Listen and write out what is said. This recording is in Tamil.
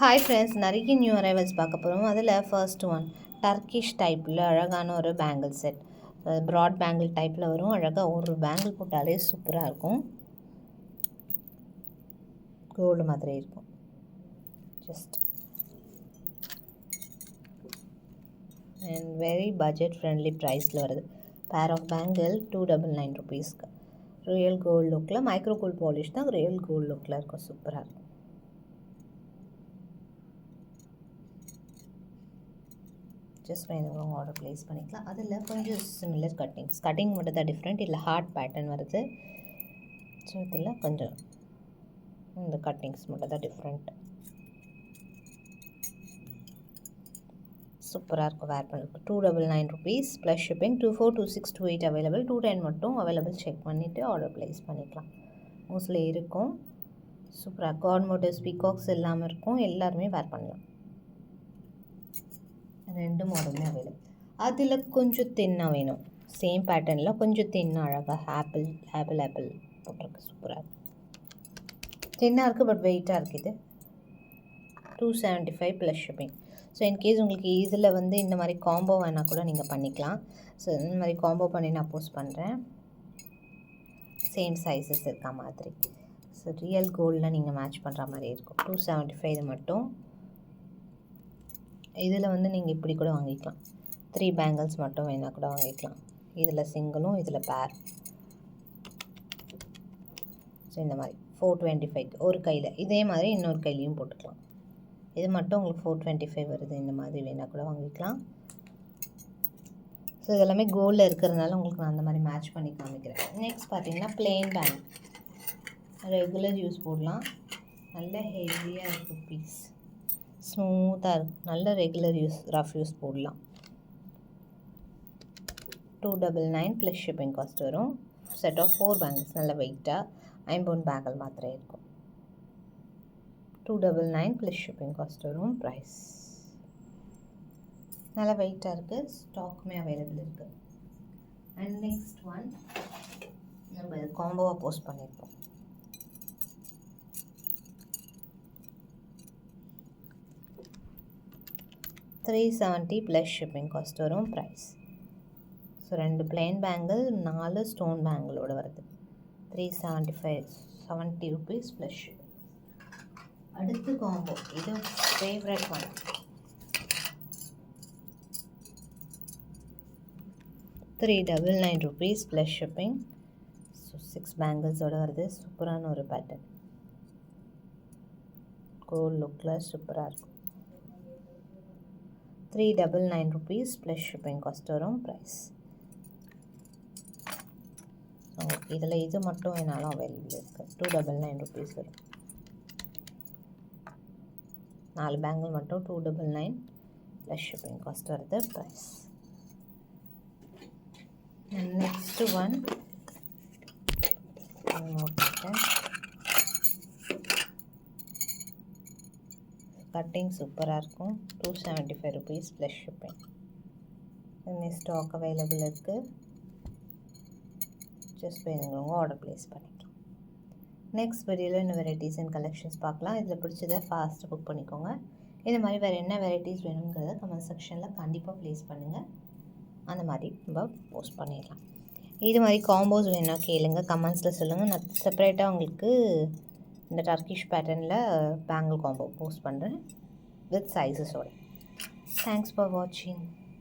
ஹாய் ஃப்ரெண்ட்ஸ், நிறைய நியூ அரைவல்ஸ் பார்க்க போகிறோம். அதில் ஃபர்ஸ்ட் ஒன் டர்க்கிஷ் டைப்பில் அழகான ஒரு பேங்கிள் செட். ப்ராட் பேங்கிள் டைப்பில் வரும். அழகாக ஒரு பேங்கிள் போட்டாலே சூப்பராக இருக்கும். கோல்டு மாதிரி இருக்கும். Just and very budget friendly ப்ரைஸில் வருது. பேர் ஆஃப் பேங்கிள் 299 ருபீஸ்க்கு. ரியல் கோல்டு லுக்கில், மைக்ரோ கோல்டு பாலிஷ் தான், ரியல் கோல்டு லுக்கில் இருக்கும். சூப்பராக இருக்கும். ஜஸ்ட் வேணும் ஆர்டர் ப்ளேஸ் பண்ணிக்கலாம். அதில் கொஞ்சம் சிமிலர் கட்டிங் மட்டும் தான் டிஃப்ரெண்ட். இல்லை ஹார்ட் பேட்டர்ன் வருது. ஸோ இதில் கொஞ்சம் இந்த கட்டிங்ஸ் மட்டும் தான் டிஃப்ரெண்ட். சூப்பராக இருக்கும். வேர் பண்ணுறது 299 ருபீஸ் ப்ளஸ் ஷிப்பிங். 242628 அவைலபிள். 210 மட்டும் அவைலபிள். செக் பண்ணிவிட்டு ஆர்டர் ப்ளேஸ் பண்ணிக்கலாம். மோஸ்ட்லி இருக்கும். சூப்பராக கார்ட் மோட்டிவ்ஸ், பீகாக்ஸ் எல்லாமே இருக்கும். எல்லாருமே வேர் பண்ணலாம். ரெண்டு மாடலுமே அவைலபிள். அதில் கொஞ்சம் தின்னாக வேணும். சேம் பேட்டர்னில் கொஞ்சம் தின்னாக அழகாக ஆப்பிள் போட்டிருக்கு. சூப்பராக இருக்குது. தின்னாக இருக்குது, பட் வெயிட்டாக இருக்குது. 275 ப்ளஸ் ஷிப்பிங். ஸோ இன்கேஸ் உங்களுக்கு இதில் இந்த மாதிரி காம்போ வேணால் கூட நீங்கள் பண்ணிக்கலாம். ஸோ இந்த மாதிரி காம்போ பண்ணி நான் போஸ்ட் பண்ணுறேன். சேம் சைஸஸ் இருக்க மாதிரி. ஸோ ரியல் கோல்டில் நீங்கள் மேட்ச் பண்ணுற மாதிரி இருக்கும். 275 இது மட்டும். இதில் நீங்கள் இப்படி கூட வாங்கிக்கலாம். 3 பேங்கிள்ஸ் மட்டும் வேணால் கூட வாங்கிக்கலாம். இதில் சிங்கிளும், இதில் பேர். ஸோ இந்த மாதிரி 425 ஒரு கையில். இதே மாதிரி இன்னொரு கையிலையும் போட்டுக்கலாம். இது மட்டும் உங்களுக்கு 425 வருது. இந்த மாதிரி வேணால் கூட வாங்கிக்கலாம். ஸோ இதெல்லாமே கோல்டில் இருக்கிறதுனால உங்களுக்கு நான் அந்த மாதிரி மேட்ச் பண்ணி காமிக்கிறேன். நெக்ஸ்ட் பார்த்தீங்கன்னா பிளெயின் பேங்க். ரெகுலர் யூஸ் போடலாம். நல்ல ஹெவியாக இருக்கும் பீஸ். ஸ்மூத்தாக இருக்கும். நல்ல ரெகுலர் யூஸ், ரஃப் யூஸ் போடலாம். 299 ப்ளஸ் ஷிப்பிங் காஸ்ட் வரும். Set of 4 bangles. நல்ல வெயிட்டாக 5 பவுண்ட் பேங்கிள் மாத்திரை இருக்கும். 299 ப்ளஸ் ஷிப்பிங் காஸ்ட் வரும். ப்ரைஸ் நல்ல வெயிட்டாக இருக்குது. ஸ்டாக்குமே அவைலபிள் இருக்குது. அண்ட் நெக்ஸ்ட் ஒன் நம்ம காம்போவாக போஸ்ட் பண்ணியிருப்போம். 370 ப்ளஸ் ஷிப்பிங் காஸ்ட் வரும். Price so 2 plain bangle, 4 stone பேங்கிளோடு வருது. 370 ருபீஸ் ப்ளஸ் ஷிப்பிங். அடுத்து காம்போ, இது favourite one. 399 rupees plus shipping. So 6 பேங்கிள்ஸோடு வருது. சூப்பரான ஒரு பேட்டர்ன். கோல்ட் லுக்கில் சூப்பராக இருக்கும். 399 ருபீஸ் ப்ளஸ் ஷிப்பிங் காஸ்ட் வரும். ப்ரைஸ் இதில் இது மட்டும் வேணாலும் அவைலபிள் இருக்குது. 299 ருபீஸ் வரும். 4 பேங்கிள் மட்டும் 299 ப்ளஸ் ஷிப்பிங் காஸ்ட் வருது. ப்ரைஸ் நெக்ஸ்ட் ஒன் கட்டிங் சூப்பராக இருக்கும். 275 ருபீஸ் ப்ளஸ் ஷிப்பிங். இன்னும் ஸ்டாக் அவைலபிள் இருக்குது. ஜஸ்ட் வேணுங்கிறவங்க ஆர்டர் ப்ளேஸ் பண்ணிக்கலாம். நெக்ஸ்ட் வீடியோவில் இன்னும் வெரைட்டிஸ் அண்ட் கலெக்ஷன்ஸ் பார்க்கலாம். இதில் பிடிச்சதை ஃபாஸ்ட்டாக புக் பண்ணிக்கோங்க. இந்த மாதிரி வேறு என்ன வெரைட்டிஸ் வேணுங்கிறத கமெண்ட் செக்ஷனில் கண்டிப்பாக ப்ளேஸ் பண்ணுங்கள். அந்த மாதிரி நம்ம போஸ்ட் பண்ணிடலாம். இது மாதிரி காம்போஸ் வேணால் கேளுங்க, கமெண்ட்ஸில் சொல்லுங்கள். நான் செப்பரேட்டாக உங்களுக்கு இந்த டர்க்கிஷ் பேட்டர்னில் பேங்கிள் காம்போ போஸ்ட் பண்ணுறேன் வித் சைஸஸோட. தேங்க்ஸ் ஃபார் வாட்சிங்.